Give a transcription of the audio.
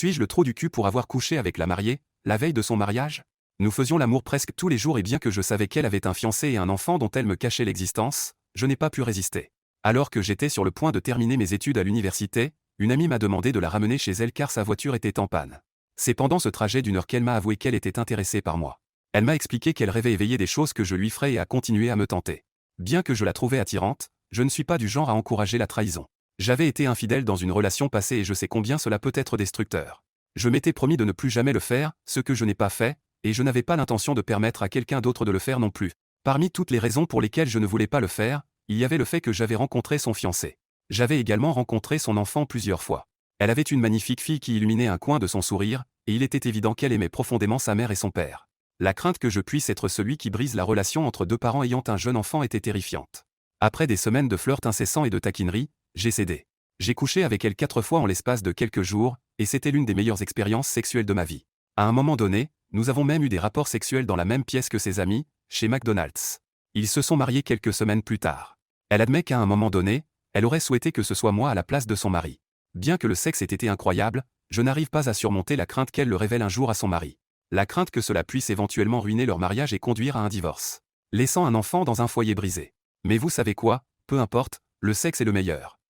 Suis-je le trou du cul pour avoir couché avec la mariée, la veille de son mariage? Nous faisions l'amour presque tous les jours et bien que je savais qu'elle avait un fiancé et un enfant dont elle me cachait l'existence, je n'ai pas pu résister. Alors que j'étais sur le point de terminer mes études à l'université, une amie m'a demandé de la ramener chez elle car sa voiture était en panne. C'est pendant ce trajet d'1 heure qu'elle m'a avoué qu'elle était intéressée par moi. Elle m'a expliqué qu'elle rêvait éveiller des choses que je lui ferais et a continué à me tenter. Bien que je la trouvais attirante, je ne suis pas du genre à encourager la trahison. J'avais été infidèle dans une relation passée et je sais combien cela peut être destructeur. Je m'étais promis de ne plus jamais le faire, ce que je n'ai pas fait, et je n'avais pas l'intention de permettre à quelqu'un d'autre de le faire non plus. Parmi toutes les raisons pour lesquelles je ne voulais pas le faire, il y avait le fait que j'avais rencontré son fiancé. J'avais également rencontré son enfant plusieurs fois. Elle avait une magnifique fille qui illuminait un coin de son sourire, et il était évident qu'elle aimait profondément sa mère et son père. La crainte que je puisse être celui qui brise la relation entre deux parents ayant un jeune enfant était terrifiante. Après des semaines de flirt incessants et de taquineries, j'ai cédé. J'ai couché avec elle 4 fois en l'espace de quelques jours, et c'était l'une des meilleures expériences sexuelles de ma vie. À un moment donné, nous avons même eu des rapports sexuels dans la même pièce que ses amis, chez McDonald's. Ils se sont mariés quelques semaines plus tard. Elle admet qu'à un moment donné, elle aurait souhaité que ce soit moi à la place de son mari. Bien que le sexe ait été incroyable, je n'arrive pas à surmonter la crainte qu'elle le révèle un jour à son mari. La crainte que cela puisse éventuellement ruiner leur mariage et conduire à un divorce, laissant un enfant dans un foyer brisé. Mais vous savez quoi, peu importe, le sexe est le meilleur.